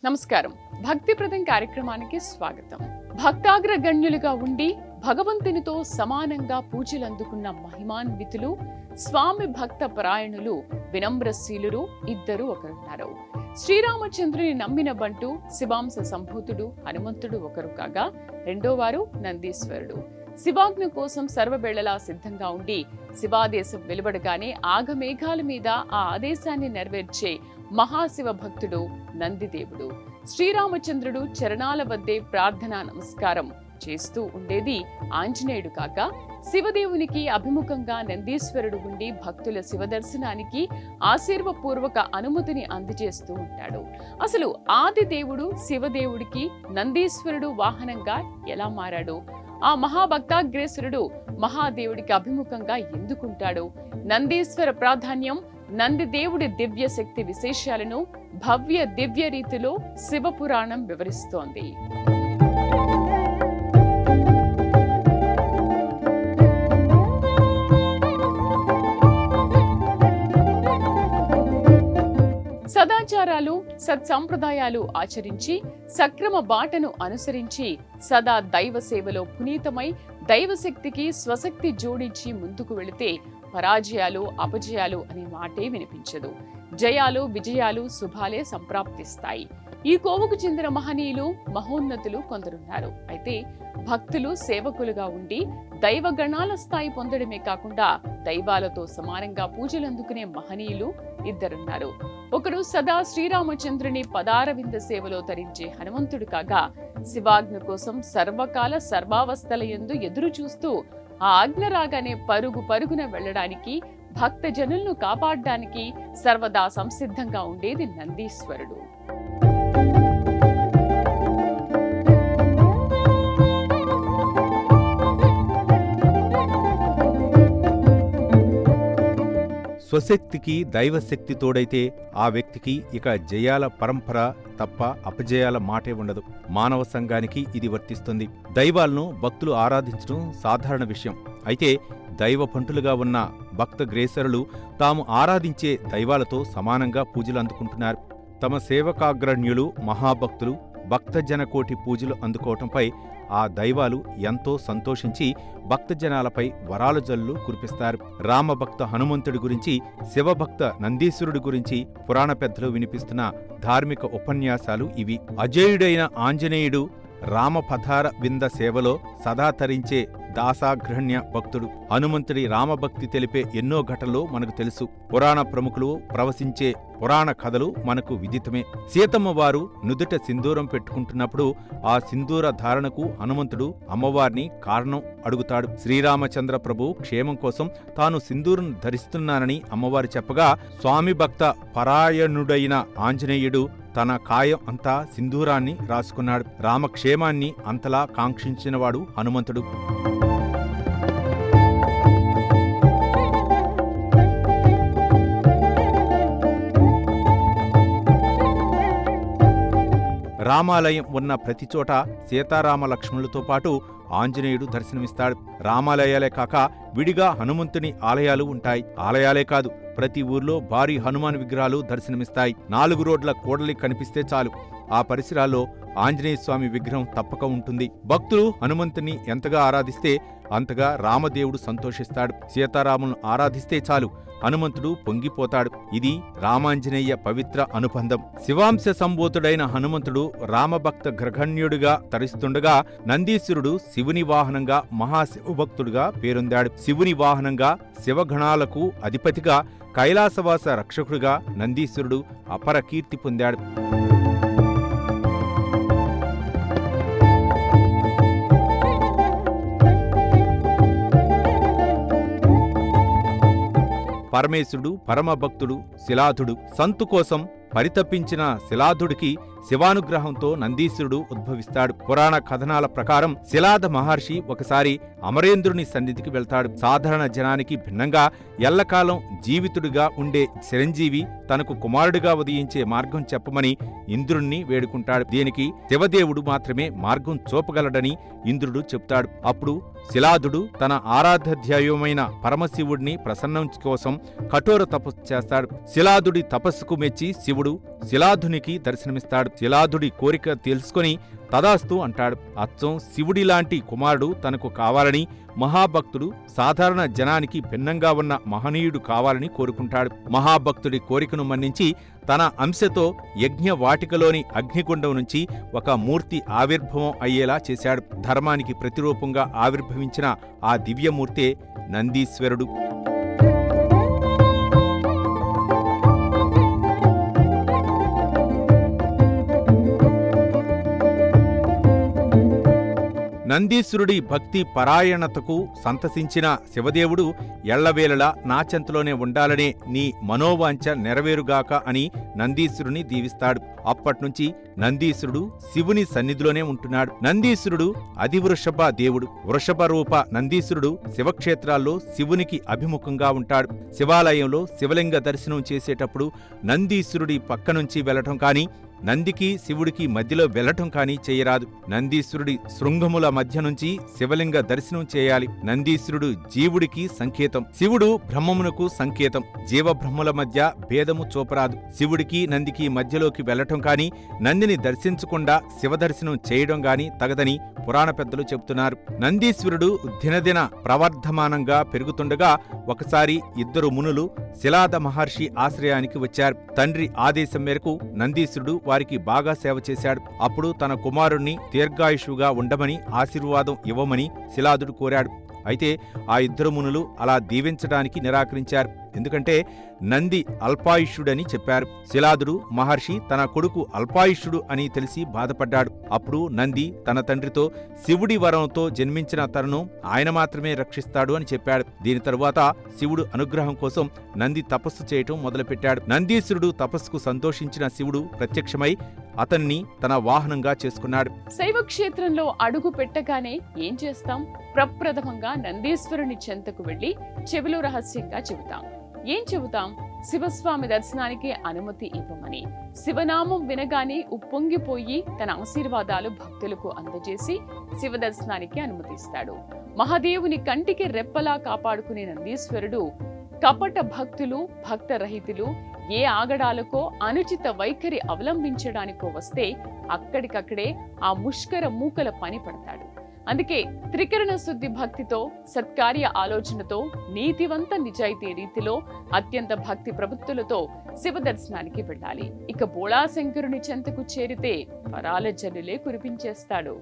నమస్కారం. భక్తిప్రదం కార్యక్రమానికి స్వాగతం. భక్తాగ్రగణ్యులుగా ఉండి భగవంతునితో సమానంగా పూజలందుకున్న మహిమాన్వితులు, స్వామి భక్త పరాయణులు, వినమ్రశీలురు ఇద్దరు ఒకరున్నారు. శ్రీరామచంద్రుని నమ్మిన బంటు శివాంశ సంభూతుడు హనుమంతుడు ఒకరు కాగా, రెండోవారు నందీశ్వరుడు. శివాజ్ఞ కోసం సర్వవేళలా సిద్ధంగా ఉండి శివాదేశం వెలువడగానే ఆగమేఘాల మీద ఆ ఆదేశాన్ని నెరవేర్చే మహాశివ భక్తుడు నందిదేవుడు. శ్రీరామచంద్రుడు చరణాల వద్దే ప్రార్థనా నమస్కారం చేస్తూ ఉండేది ఆంజనేయుడు కాక, శివదేవునికి అభిముఖంగా నందీశ్వరుడు ఉండి భక్తుల శివదర్శనానికి ఆశీర్వపూర్వక అనుమతిని అందజేస్తూ ఉంటాడు. అసలు ఆది దేవుడు శివదేవుడికి నందీశ్వరుడు వాహనంగా ఎలా మారాడు? ఆ మహాభక్తాగ్రేసురుడు మహాదేవుడికి అభిముఖంగా ఎందుకుంటాడు? నందీశ్వర ప్రాధాన్యం, నందిదేవుడి దివ్య శక్తి విశేషాలను భవ్య దివ్య రీతిలో శివపురాణం వివరిస్తోంది. సదాచారాలు సత్సంప్రదాయాలు ఆచరించి సక్రమ బాటను అనుసరించి సదా దైవ సేవలో పునీతమై దైవశక్తికి స్వశక్తి జోడించి ముందుకు వెళితే పరాజయాలు అపజయాలు అనే మాటే వినిపించదు. జయాలు విజయాలు శుభాలే సంప్రాప్తిస్తాయి. ఈ కోవకు చెందిన మహనీయులు మహోన్నతులు కొందరున్నారు. అయితే భక్తులు సేవకులుగా ఉండి దైవగణాల స్థాయి పొందడమే కాకుండా దైవాలతో సమానంగా పూజలందుకునే మహనీయులు ఇద్దరున్నారు. ఒకరు సదా శ్రీరామచంద్రుని పదారవింద సేవలో తరించే హనుమంతుడు కాగా, శివాజ్ఞ కోసం సర్వకాల సర్వావస్థల యందు ఎదురు చూస్తూ ఆ ఆజ్ఞ రాగానే పరుగు పరుగున వెళ్లడానికి, భక్త జనులను కాపాడడానికి సర్వదా సంసిద్ధంగా ఉండేది నందీశ్వరుడు. స్వశక్తికి దైవశక్తి తోడైతే ఆ వ్యక్తికి ఇక జయాల పరంపర తప్ప అపజయాల మాటే ఉండదు. మానవ సంఘానికి ఇది వర్తిస్తుంది. దైవాలను భక్తులు ఆరాధించడం సాధారణ విషయం. అయితే దైవ పంటులుగా ఉన్న భక్త గ్రేసరులు తాము ఆరాధించే దైవాలతో సమానంగా పూజలు అందుకుంటున్నారు. తమ సేవకాగ్రణ్యులు మహాభక్తులు భక్తజనకోటి పూజలు అందుకోవటంపై ఆ దైవాలు ఎంతో సంతోషించి భక్తజనాలపై వరాల జల్లు కురిపిస్తారు. రామభక్త హనుమంతుడి గురించి, శివభక్త నందీశ్వరుడి గురించి పురాణ పెద్దలు వినిపిస్తున్న ధార్మిక ఉపన్యాసాలు ఇవి. అజేయుడైన ఆంజనేయుడు రామపథార వింద సేవలో సదా తరించే దాసాగ్రహణ్య భక్తుడు. హనుమంతుడి రామభక్తి తెలిపే ఎన్నో ఘటనలు మనకు తెలుసు. పురాణ ప్రముఖులు ప్రవశించే పురాణ కథలు మనకు విదితమే. సీతమ్మ వారు నుదుట సింధూరం పెట్టుకుంటున్నప్పుడు ఆ సింధూర ధారణకు హనుమంతుడు అమ్మవారిని కారణం అడుగుతాడు. శ్రీరామచంద్ర ప్రభు క్షేమం కోసం తాను సింధూరం ధరిస్తున్నానని అమ్మవారు చెప్పగా, స్వామి భక్త పరాయణుడైన ఆంజనేయుడు తన కాయం అంతా సింధూరాన్ని రాసుకున్నాడు. రామక్షేమాన్ని అంతలా కాంక్షించినవాడు హనుమంతుడు. రామాలయం ఉన్న ప్రతి చోట సీతారామ లక్ష్మణులతో పాటు ఆంజనేయుడు దర్శనమిస్తాడు. రామాలయాలే కాక విడిగా హనుమంతుని ఆలయాలు ఉంటాయి. ఆలయాలే కాదు, ప్రతి ఊర్లో భారీ హనుమాన్ విగ్రహాలు దర్శనమిస్తాయి. 4 రోడ్ల కూడలి కనిపిస్తే చాలు, ఆ పరిసరాల్లో ఆంజనేయస్వామి విగ్రహం తప్పక ఉంటుంది. భక్తులు హనుమంతుని ఎంతగా ఆరాధిస్తే అంతగా రామదేవుడు సంతోషిస్తాడు. సీతారాములను ఆరాధిస్తే చాలు, హనుమంతుడు పొంగిపోతాడు. ఇది రామాంజనేయ పవిత్ర అనుబంధం. శివాంశ సంభూతుడైన హనుమంతుడు రామభక్త గ్రగణ్యుడిగా తరిస్తుండగా, నందీశ్వరుడు శివుని వాహనంగా మహాశివభక్తుడుగా పేరొందాడు. శివుని వాహనంగా శివగణాలకు అధిపతిగా కైలాసవాస రక్షకుడుగా నందీశ్వరుడు అపర కీర్తి పొందాడు. పరమేశుడు పరమభక్తుడు శిలాధుడు. సంతు కోసం పరితపించిన శిలాధుడికి శివానుగ్రహంతో నందీశ్వరుడు ఉద్భవిస్తాడు. పురాణ కథనాల ప్రకారం శిలాద మహర్షి ఒకసారి అమరేంద్రుని సన్నిధికి వెళ్తాడు. సాధారణ జనానికి భిన్నంగా ఎల్లకాలం జీవితుడిగా ఉండే చిరంజీవి తనకు కుమారుడిగా ఉదయించే మార్గం చెప్పమని ఇంద్రుణ్ణి వేడుకుంటాడు. దీనికి శివదేవుడు మాత్రమే మార్గం చూపగలడని ఇంద్రుడు చెప్తాడు. అప్పుడు శిలాదుడు తన ఆరాధ్యదైవమైన పరమశివుడిని ప్రసన్నం కోసం కఠోర తపస్సు చేస్తాడు. శిలాదుడి తపస్సుకు మెచ్చి శివుడు శిలాధునికి దర్శనమిస్తాడు. చూస్తాడు. శిలాదుడి కోరిక తెలుసుకొని తదాస్తు అంటాడు. అచ్చం శివుడిలాంటి కుమారుడు తనకు కావాలని మహాభక్తుడు సాధారణ జనానికి భిన్నంగా ఉన్న మహనీయుడు కావాలని కోరుకుంటాడు. మహాభక్తుడి కోరికను మన్నించి తన అంశతో యజ్ఞవాటికలోని అగ్నిగుండం నుంచి ఒక మూర్తి ఆవిర్భవం అయ్యేలా చేశాడు. ధర్మానికి ప్రతిరూపంగా ఆవిర్భవించిన ఆ దివ్యమూర్తే నందీశ్వరుడు. నందీశ్వరుడి భక్తి పరాయణతకు సంతసించిన శివదేవుడు ఎళ్లవేళలా నా చెంతలోనే ఉండాలనే నీ మనోవాంఛ నెరవేరుగాక అని నందీశ్వరుని దీవిస్తాడు. అప్పట్నుంచి నందీశ్వరుడు శివుని సన్నిధిలోనే ఉంటున్నాడు. నందీశ్వరుడు అధివృషభ దేవుడు. వృషభ రూప నందీశ్వరుడు శివక్షేత్రాల్లో శివునికి అభిముఖంగా ఉంటాడు. శివాలయంలో శివలింగ దర్శనం చేసేటప్పుడు నందీశ్వరుడి పక్కనుంచి వెళ్లటం కానీ, నందికి శివుడికి మధ్యలో వెళ్లటం కానీ చేయరాదు. నందీశ్వరుడి శృంగముల మధ్య నుంచి శివలింగ దర్శనం చేయాలి. నందీశ్వరుడు జీవుడికి సంకేతం, శివుడు బ్రహ్మమునకు సంకేతం. జీవబ్రహ్మల మధ్య భేదము చూపరాదు. శివుడికి నందికి మధ్యలోకి వెళ్లటం కానీ, నందిని దర్శించకుండా శివదర్శనం చేయడం గాని తగదని పురాణ పెద్దలు చెబుతున్నారు. నందీశ్వరుడు దినదిన ప్రవర్ధమానంగా పెరుగుతుండగా ఒకసారి ఇద్దరు మునులు శిలాద మహర్షి ఆశ్రయానికి వచ్చారు. తండ్రి ఆదేశం మేరకు నందీశ్వరుడు వారికి బాగా సేవ చేశాడు. అప్పుడు తన కుమారుణ్ణి దీర్ఘాయుషుగా ఉండమని ఆశీర్వాదం ఇవ్వమని శిలాదుడు కోరాడు. అయితే ఆ ఇద్దరు మునులు అలా దీవించడానికి నిరాకరించారు. ఎందుకంటే నంది అల్పాయుష్యుడని చెప్పారు. శిలాదుడు మహర్షి తన కొడుకు అల్పాయుష్యుడు అని తెలిసి బాధపడ్డాడు. అప్పుడు నంది తన తండ్రితో శివుడి వరంతో జన్మించిన తనను ఆయన మాత్రమే రక్షిస్తాడు అని చెప్పాడు. దీని తరువాత శివుడు అనుగ్రహం కోసం నంది తపస్సు చేయటం మొదలుపెట్టాడు. నందీశ్వరుడు తపస్సుకు సంతోషించిన శివుడు ప్రత్యక్షమై అతన్ని తన వాహనంగా చేసుకున్నాడు. శైవ క్షేత్రంలో అడుగు పెట్టగానే ఏం చేస్తాం? ప్రప్రథమంగా నందీశ్వరుని చెంతకు వెళ్లి చెవిలో రహస్యంగా చెబుతాం. ఏం చెబుతాం? శివస్వామి దర్శనానికి అనుమతి ఇవ్వమని. శివనామం వినగానే ఉప్పొంగిపోయి తన ఆశీర్వాదాలు భక్తులకు అందజేసి శివ దర్శనానికి అనుమతిస్తాడు. మహాదేవుని కంటికి రెప్పలా కాపాడుకునే నందీశ్వరుడు కపట భక్తులు, భక్తరహితులు ఏ ఆగడాలకో అనుచిత వైఖరి అవలంబించడానికో వస్తే అక్కడికక్కడే ఆ ముష్కర మూకల పని పడతాడు. అందుకే త్రికరణ శుద్ధి భక్తితో, సత్కార్య ఆలోచనతో, నీతివంత నిజాయితీ రీతిలో, అత్యంత భక్తి ప్రవృత్తులతో శివ దర్శనానికి వెళ్ళాలి. ఇక బోళాశంకరుని చెంతకు చేరితే వరాల జల్లులే కురిపించేస్తాడు.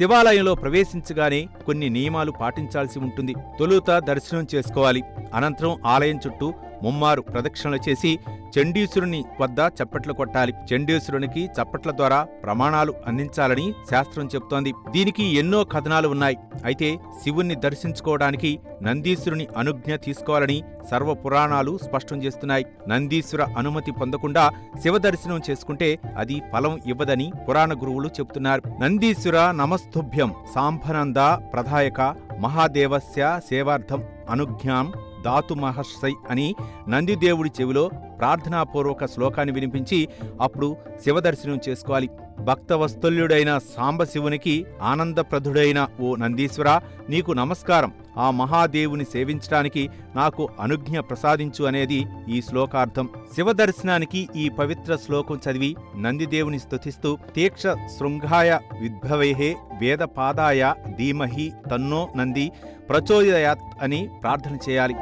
శివాలయంలో ప్రవేశించగానే కొన్ని నియమాలు పాటించాల్సి ఉంటుంది. తొలుత దర్శనం చేసుకోవాలి. అనంతరం ఆలయం చుట్టూ ముమ్మారు ప్రదక్షిణలు చేసి చండీశ్వరుని వద్ద చప్పట్లు కొట్టాలి. చండీశ్వరునికి చప్పట్ల ద్వారా ప్రమాణాలు అందించాలని శాస్త్రం చెబుతోంది. దీనికి ఎన్నో కథనాలు ఉన్నాయి. అయితే శివుణ్ణి దర్శించుకోవడానికి నందీశ్వరుని అనుజ్ఞ తీసుకోవాలని సర్వపురాణాలు స్పష్టం చేస్తున్నాయి. నందీశ్వర అనుమతి పొందకుండా శివ దర్శనం చేసుకుంటే అది ఫలం ఇవ్వదని పురాణ గురువులు చెబుతున్నారు. నందీశ్వర నమస్తుభ్యం సాంభనంద ప్రధాయక మహాదేవస్య సేవార్థం అనుజ్ఞాం దాతు మహర్షై అని నందిదేవుడి చెవిలో ప్రార్థనాపూర్వక శ్లోకాన్ని వినిపించి అప్పుడు శివదర్శనం చేసుకోవాలి. భక్తవస్తుల్యుడైన సాంబశివునికి ఆనందప్రదుడైన ఓ నందీశ్వర, నీకు నమస్కారం. ఆ మహాదేవుని సేవించడానికి నాకు అనుజ్ఞ ప్రసాదించు అనేది ఈ శ్లోకార్థం. శివదర్శనానికి ఈ పవిత్ర శ్లోకం చదివి నందిదేవుని స్తుతిస్తూ తీక్ష శృంగాయ విద్భవేహే వేదపాదాయ ధీమహి తన్నో నంది ప్రచోదయాత్ అని ప్రార్థన చేయాలి.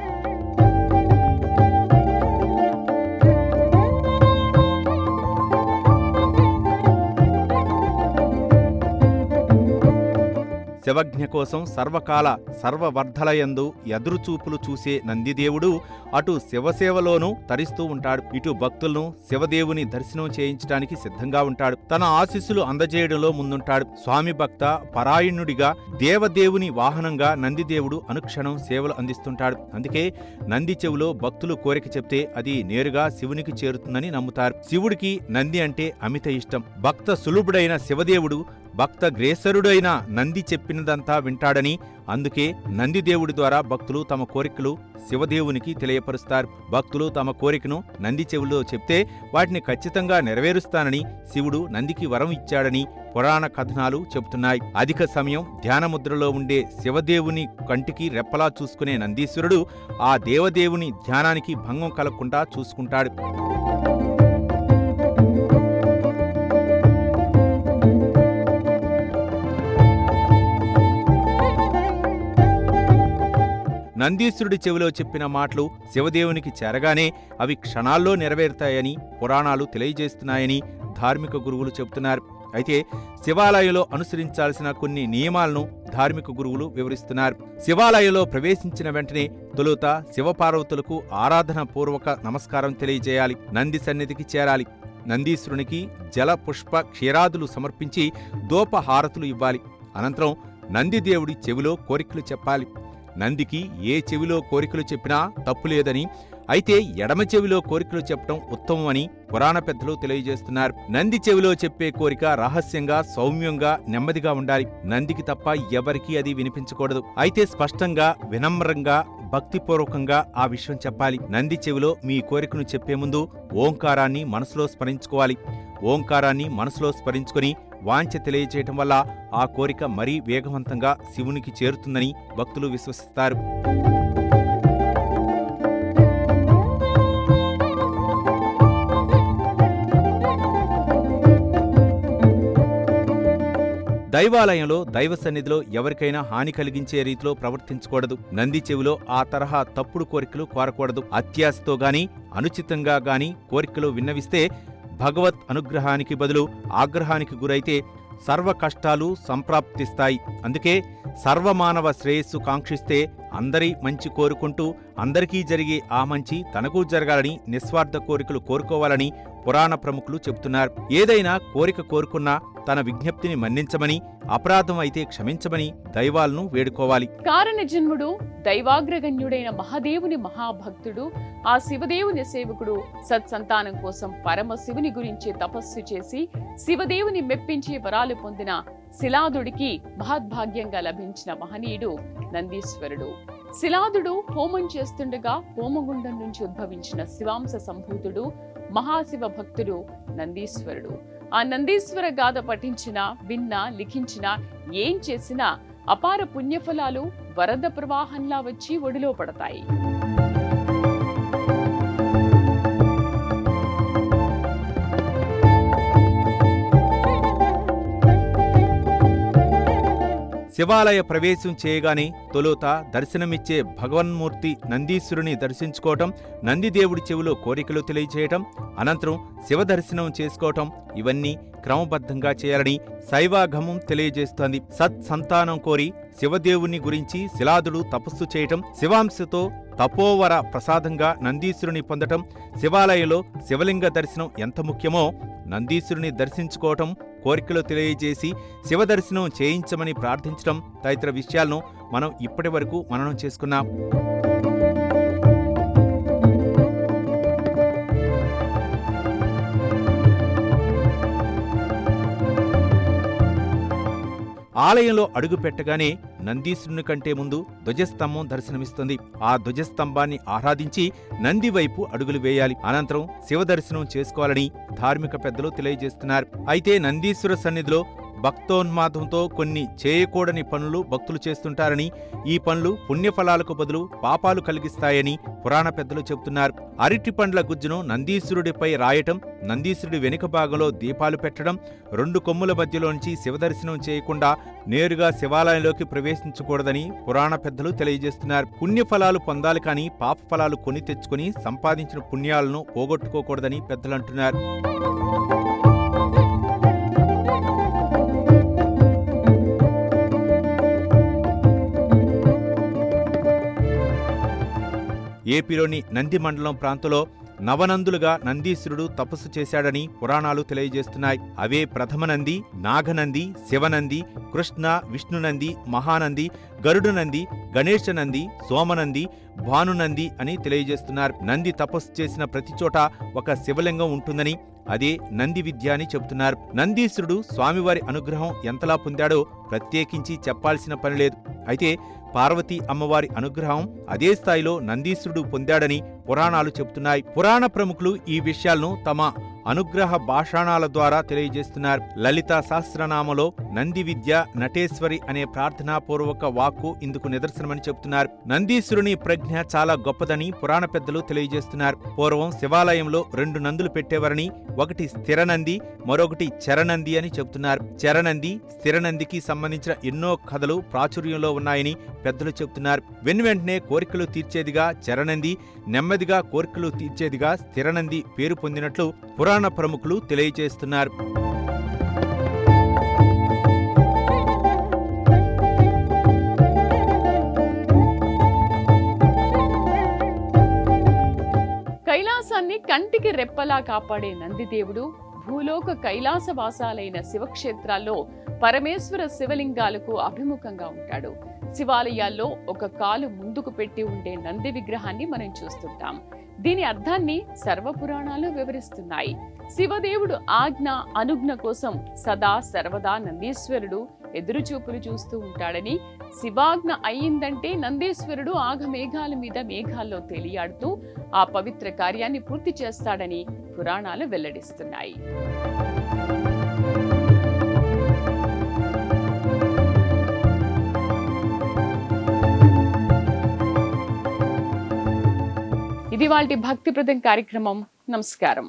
శివజ్ఞ కోసం సర్వకాల సర్వవర్ధలయందు ఎదురుచూపులు చూసే నందిదేవుడు అటు శివసేవలోనూ తరిస్తూ ఉంటాడు. ఇటు భక్తులను శివదేవుని దర్శనం చేయించడానికి సిద్ధంగా ఉంటాడు. తన ఆశీస్సులు అందజేయడంలో ముందుంటాడు. స్వామి భక్త పరాయణుడిగా దేవదేవుని వాహనంగా నందిదేవుడు అనుక్షణం సేవలు అందిస్తుంటాడు. అందుకే నంది చెవులో భక్తులు కోరిక చెప్తే అది నేరుగా శివునికి చేరుతుందని నమ్ముతారు. శివుడికి నంది అంటే అమిత ఇష్టం. భక్త సులభుడైన శివదేవుడు భక్తగ్రేసరుడైన నంది చెప్పినదంతా వింటాడని, అందుకే నందిదేవుడి ద్వారా భక్తులు తమ కోరికలు శివదేవునికి తెలియపరుస్తారు. భక్తులు తమ కోరికను నంది చెవిలో చెప్తే వాటిని ఖచ్చితంగా నెరవేరుస్తానని శివుడు నందికి వరం ఇచ్చాడని పురాణ కథనాలు చెబుతున్నాయి. అధిక సమయం ధ్యానముద్రలో ఉండే శివదేవుని కంటికి రెప్పలా చూసుకునే నందీశ్వరుడు ఆ దేవదేవుని ధ్యానానికి భంగం కలగకుండా చూసుకుంటాడు. నందీశ్వరుడి చెవిలో చెప్పిన మాటలు శివదేవునికి చేరగానే అవి క్షణాల్లో నెరవేరుతాయని పురాణాలు తెలియజేస్తున్నాయని ధార్మిక గురువులు చెబుతున్నారు. అయితే శివాలయంలో అనుసరించాల్సిన కొన్ని నియమాలను ధార్మిక గురువులు వివరిస్తున్నారు. శివాలయంలో ప్రవేశించిన వెంటనే తొలుత శివపార్వతులకు ఆరాధన పూర్వక నమస్కారం తెలియజేయాలి. నంది సన్నిధికి చేరాలి. నందీశ్వరునికి జల పుష్ప క్షీరాదులు సమర్పించి దూపహారతులు ఇవ్వాలి. అనంతరం నందిదేవుడి చెవిలో కోరికలు చెప్పాలి. నందికి ఏ చెవిలో కోరికలు చెప్పినా తప్పులేదని, అయితే ఎడమ చెవిలో కోరికలు చెప్పడం ఉత్తమమని పురాణ పెద్దలు తెలియజేస్తున్నారు. నంది చెవిలో చెప్పే కోరిక రహస్యంగా, సౌమ్యంగా, నెమ్మదిగా ఉండాలి. నందికి తప్ప ఎవరికీ అది వినిపించకూడదు. అయితే స్పష్టంగా, వినమ్రంగా, భక్తిపూర్వకంగా ఆ విషయం చెప్పాలి. నంది చెవిలో మీ కోరికను చెప్పే ముందు ఓంకారాన్ని మనసులో స్మరించుకోవాలి. ఓంకారాన్ని మనసులో స్మరించుకొని వాంఛ తెలియచేయటం వల్ల ఆ కోరిక మరీ వేగవంతంగా శివునికి చేరుతుందని భక్తులు విశ్వసిస్తారు. దైవాలయంలో దైవ సన్నిధిలో ఎవరికైనా హాని కలిగించే రీతిలో ప్రవర్తించకూడదు. నంది చెవిలో ఆ తరహా తప్పుడు కోరికలు కోరకూడదు. అత్యాశతో గాని అనుచితంగా గాని కోరికలు విన్నవిస్తే భగవత్ అనుగ్రహానికి బదులు ఆగ్రహానికి గురైతే సర్వ కష్టాలు సంప్రాప్తిస్తాయి. అందుకే సర్వమానవ శ్రేయస్సు కాంక్షిస్తే అందరి మంచి కోరుకుంటూ అందరికీ జరిగే ఆ మంచి తనకు జరగాలని నిస్వార్థ కోరికలు కోరుకోవాలని పురాణ ప్రముఖులు చెబుతున్నారు. ఏదైనా కోరిక కోరుకున్నా తన విజ్ఞప్తిని మన్నించమని, అపరాధం అయితే క్షమించమని దైవాలను వేడుకోవాలి. కారణ జన్ముడు, దైవాగ్రగణ్యుడైన మహాదేవుని మహాభక్తుడు, ఆ శివదేవుని సేవకుడు, సత్సంతానం కోసం పరమశివుని గురించి తపస్సు చేసి శివదేవుని మెప్పించి వరాలు పొందిన శిలాదుడికి మహద్భాగ్యంగా లభించిన మహనీయుడు నందీశ్వరుడు. శిలాదుడు హోమం చేస్తుండగా హోమగుండం నుంచి ఉద్భవించిన శివాంశ సంభూతుడు, మహాశివ భక్తుడు నందీశ్వరుడు. ఆ నందీశ్వర గాథ పఠించినా, విన్నా, లిఖించినా, ఏం చేసినా అపార పుణ్యఫలాలు వరద ప్రవాహంలా వచ్చి ఒడిలో పడతాయి. శివాలయ ప్రవేశం చేయగానే తొలుత దర్శనమిచ్చే భగవన్మూర్తి నందీశ్వరుని దర్శించుకోవటం, నందిదేవుడి చెవిలో కోరికలు తెలియచేయటం, అనంతరం శివదర్శనం చేసుకోవటం ఇవన్నీ క్రమబద్ధంగా చేయాలని శైవాగమం తెలియజేస్తోంది. సత్సంతానం కోరి శివదేవుని గురించి శిలాదుడు తపస్సు చేయటం, శివాంశతో తపోవర ప్రసాదంగా నందీశ్వరుని పొందటం, శివాలయంలో శివలింగ దర్శనం ఎంత ముఖ్యమో నందీశ్వరుని దర్శించుకోవటం, కోరికలు తెలియజేసి శివదర్శనం చేయించమని ప్రార్థించడం తదితర విషయాలను మనం ఇప్పటి వరకు మననం చేసుకున్నాం. ఆలయంలో అడుగు పెట్టగానే నందీశ్వరుని కంటే ముందు ధ్వజస్తంభం దర్శనమిస్తుంది. ఆ ధ్వజస్తంభాన్ని ఆరాధించి నంది వైపు అడుగులు వేయాలి. అనంతరం శివదర్శనం చేసుకోవాలని ధార్మిక పెద్దలు తెలియజేస్తున్నారు. అయితే నందీశ్వర సన్నిధిలో భక్తోన్మాదంతో కొన్ని చేయకూడని పనులు భక్తులు చేస్తుంటారని, ఈ పనులు పుణ్యఫలాలకు బదులు పాపాలు కలిగిస్తాయని పురాణ పెద్దలు చెబుతున్నారు. అరటి పండ్ల గుజ్జును నందీశ్వరుడిపై రాయటం, నందీశ్వరుడి వెనుక భాగంలో దీపాలు పెట్టడం, 2 కొమ్ముల మధ్యలోంచి శివదర్శనం చేయకుండా నేరుగా శివాలయంలోకి ప్రవేశించకూడదని పురాణ పెద్దలు తెలియజేస్తున్నారు. పుణ్యఫలాలు పొందాలి కానీ పాప ఫలాలు కొని తెచ్చుకుని సంపాదించిన పుణ్యాలను పోగొట్టుకోకూడదని పెద్దలంటున్నారు. ఏపీలోని నంది మండలం ప్రాంతంలో నవనందులుగా నందీశ్వరుడు తపస్సు చేశాడని పురాణాలు తెలియజేస్తున్నాయి. అవే ప్రథమనంది, నాగనంది, శివనంది, కృష్ణ, విష్ణునంది, మహానంది, గరుడనంది, గణేశనంది, సోమనంది, భానునంది అని తెలియజేస్తున్నారు. నంది తపస్సు చేసిన ప్రతి చోట ఒక శివలింగం ఉంటుందని, అదే నంది విద్య అని చెబుతున్నారు. నందీశ్వరుడు స్వామివారి అనుగ్రహం ఎంతలా పొందాడో ప్రత్యేకించి చెప్పాల్సిన పనిలేదు. అయితే పార్వతీ అమ్మవారి అనుగ్రహం అదే స్థాయిలో నందీశ్వరుడు పొందాడని పురాణాలు చెబుతున్నాయి. పురాణ ప్రముఖులు ఈ విషయాలను తమ అనుగ్రహ భాషాణాల ద్వారా తెలియజేస్తున్నారు. లలితా సహస్రనామలో నంది విద్య నటేశ్వరి అనే ప్రార్థనాపూర్వక వాక్కు ఇందుకు నిదర్శనమని చెబుతున్నారు. నందీశ్వరుని ప్రజ్ఞ చాలా గొప్పదని పురాణ పెద్దలు తెలియజేస్తున్నారు. పూర్వం శివాలయంలో 2 నందులు పెట్టేవారని, ఒకటి స్థిరనంది, మరొకటి చరనంది అని చెబుతున్నారు. చరనంది, స్థిరనందికి సంబంధించిన ఎన్నో కథలు ప్రాచుర్యంలో ఉన్నాయని పెద్దలు చెబుతున్నారు. వెంటనే కోరికలు తీర్చేదిగా చరనంది, నెమ్మదిగా కోరికలు తీర్చేదిగా స్థిరనంది పేరు పొందినట్లు పురాణ ప్రముఖులు తెలియజేస్తున్నారు. కైలాసాన్ని కంటికి రెప్పలా కాపాడే నందిదేవుడు భూలోక కైలాసవాసాలైన శివక్షేత్రాల్లో పరమేశ్వర శివలింగాలకు అభిముఖంగా ఉంటాడు. శివాలయాల్లో ఒక కాలు ముందుకు పెట్టి ఉండే నంది విగ్రహాన్ని మనం చూస్తుంటాం. దీని అర్థాన్ని సర్వపురాణాలు వివరిస్తున్నాయి. శివదేవుడు ఆజ్ఞ అనుజ్ఞ కోసం సదా సర్వదా నందీశ్వరుడు ఎదురుచూపులు చూస్తూ ఉంటాడని, శివాజ్ఞ అయ్యిందంటే నందీశ్వరుడు ఆగమేఘాల మీద మేఘాల్లో తేలియాడుతూ ఆ పవిత్ర కార్యాన్ని పూర్తి చేస్తాడని పురాణాలు వెల్లడిస్తున్నాయి. ఇది వాల్టి భక్తిప్రదం కార్యక్రమం. నమస్కారం.